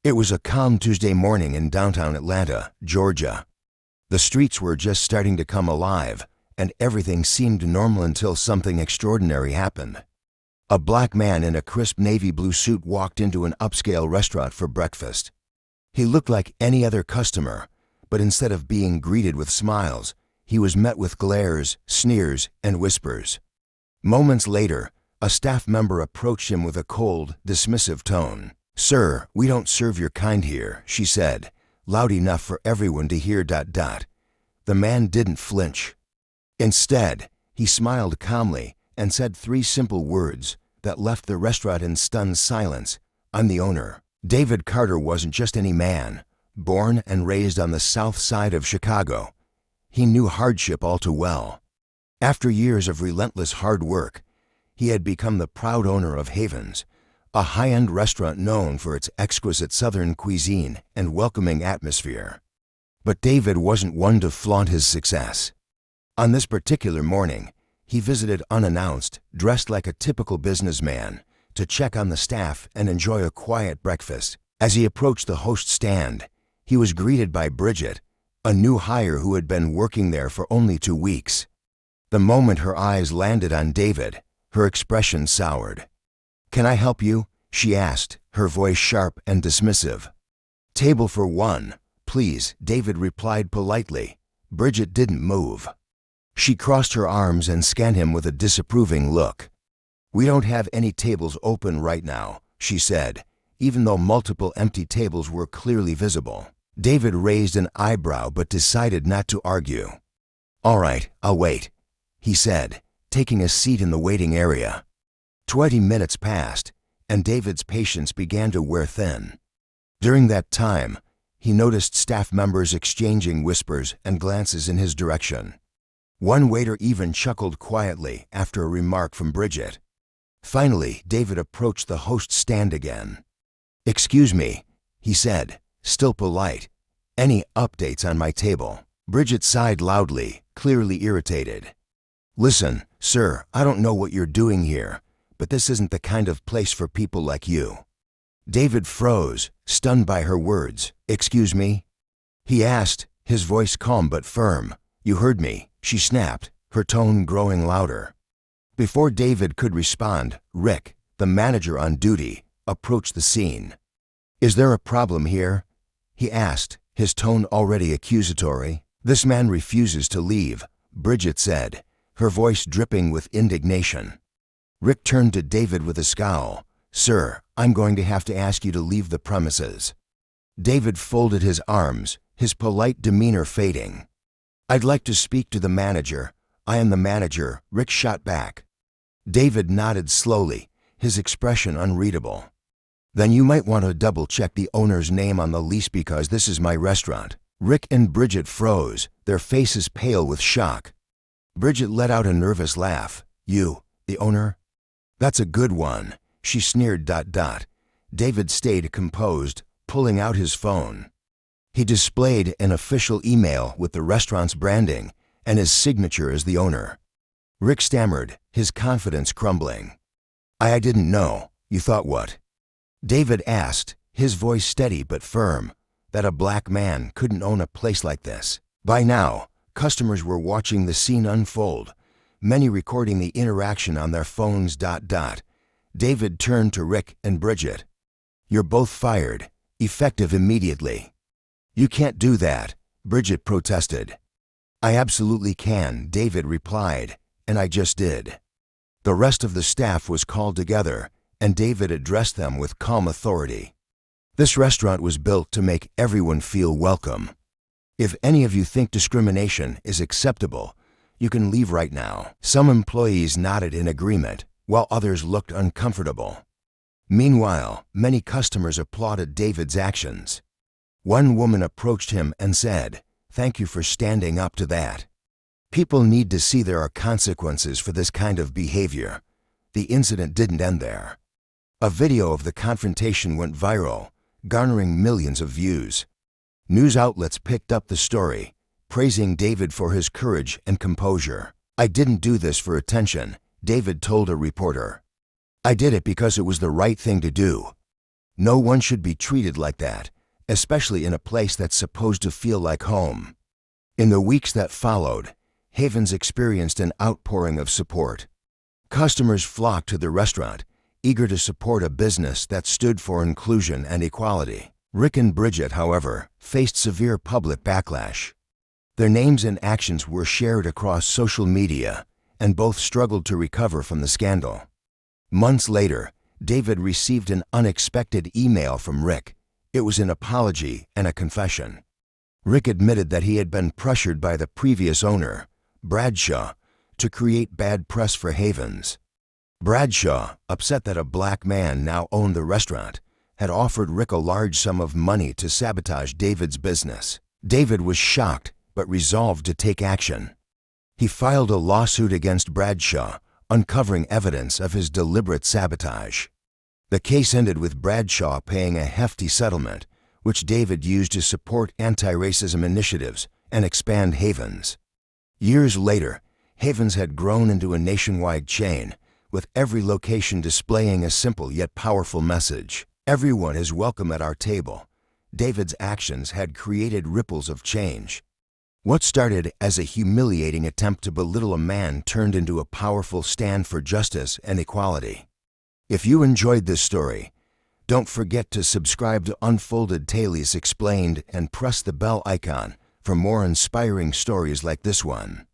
It was a calm Tuesday morning in downtown Atlanta, Georgia. The streets were just starting to come alive, and everything seemed normal until something extraordinary happened. A black man in a crisp navy blue suit walked into an upscale restaurant for breakfast. He looked like any other customer, but instead of being greeted with smiles, he was met with glares, sneers, and whispers. Moments later, a staff member approached him with a cold, dismissive tone. "Sir, we don't serve your kind here," she said, loud enough for everyone to hear. The man didn't flinch. Instead, he smiled calmly and said three simple words that left the restaurant in stunned silence. "I'm the owner." David Carter wasn't just any man. Born and raised on the south side of Chicago, he knew hardship all too well. After years of relentless hard work, he had become the proud owner of Havens, a high-end restaurant known for its exquisite Southern cuisine and welcoming atmosphere. But David wasn't one to flaunt his success. On this particular morning, he visited unannounced, dressed like a typical businessman, to check on the staff and enjoy a quiet breakfast. As he approached the host's stand, he was greeted by Bridget, a new hire who had been working there for only 2 weeks. The moment her eyes landed on David, her expression soured. "Can I help you?" she asked, her voice sharp and dismissive. "Table for one, please," David replied politely. Bridget didn't move. She crossed her arms and scanned him with a disapproving look. "We don't have any tables open right now," she said, even though multiple empty tables were clearly visible. David raised an eyebrow but decided not to argue. "All right, I'll wait," he said, taking a seat in the waiting area. 20 minutes passed, and David's patience began to wear thin. During that time, he noticed staff members exchanging whispers and glances in his direction. One waiter even chuckled quietly after a remark from Bridget. Finally, David approached the host's stand again. "Excuse me," he said, still polite. "Any updates on my table?" Bridget sighed loudly, clearly irritated. "Listen, sir, I don't know what you're doing here, but this isn't the kind of place for people like you." David froze, stunned by her words. "Excuse me?" he asked, his voice calm but firm. "You heard me," she snapped, her tone growing louder. Before David could respond, Rick, the manager on duty, approached the scene. "Is there a problem here?" he asked, his tone already accusatory. "This man refuses to leave," Bridget said, her voice dripping with indignation. Rick turned to David with a scowl. "Sir, I'm going to have to ask you to leave the premises." David folded his arms, his polite demeanor fading. "I'd like to speak to the manager. I am the manager," Rick shot back. David nodded slowly, his expression unreadable. "Then you might want to double-check the owner's name on the lease because this is my restaurant." Rick and Bridget froze, their faces pale with shock. Bridget let out a nervous laugh. "You, the owner? That's a good one," she sneered. David stayed composed, pulling out his phone. He displayed an official email with the restaurant's branding and his signature as the owner. Rick stammered, his confidence crumbling. I didn't know. You thought what?" David asked, his voice steady but firm, that a black man couldn't own a place like this. By now, customers were watching the scene unfold, many recording the interaction on their phones. David turned to Rick and Bridget. "You're both fired, effective immediately." "You can't do that," Bridget protested. "I absolutely can," David replied, "and I just did." The rest of the staff was called together, and David addressed them with calm authority. "This restaurant was built to make everyone feel welcome. If any of you think discrimination is acceptable, you can leave right now." Some employees nodded in agreement, while others looked uncomfortable. Meanwhile, many customers applauded David's actions. One woman approached him and said, "Thank you for standing up to that. People need to see there are consequences for this kind of behavior." The incident didn't end there. A video of the confrontation went viral, garnering millions of views. News outlets picked up the story, praising David for his courage and composure. "I didn't do this for attention," David told a reporter. "I did it because it was the right thing to do." No one should be treated like that, especially in a place that's supposed to feel like home. In the weeks that followed, Havens experienced an outpouring of support. Customers flocked to the restaurant, eager to support a business that stood for inclusion and equality. Rick and Bridget, however, faced severe public backlash. Their names and actions were shared across social media, and both struggled to recover from the scandal. Months later, David received an unexpected email from Rick. It was an apology and a confession. Rick admitted that he had been pressured by the previous owner, Bradshaw, to create bad press for Havens. Bradshaw, upset that a black man now owned the restaurant, had offered Rick a large sum of money to sabotage David's business. David was shocked, but resolved to take action. He filed a lawsuit against Bradshaw, uncovering evidence of his deliberate sabotage. The case ended with Bradshaw paying a hefty settlement, which David used to support anti-racism initiatives and expand Havens. Years later, Havens had grown into a nationwide chain, with every location displaying a simple yet powerful message. Everyone is welcome at our table. David's actions had created ripples of change. What started as a humiliating attempt to belittle a man turned into a powerful stand for justice and equality. If you enjoyed this story, don't forget to subscribe to Unfolded Tales Explained and press the bell icon for more inspiring stories like this one.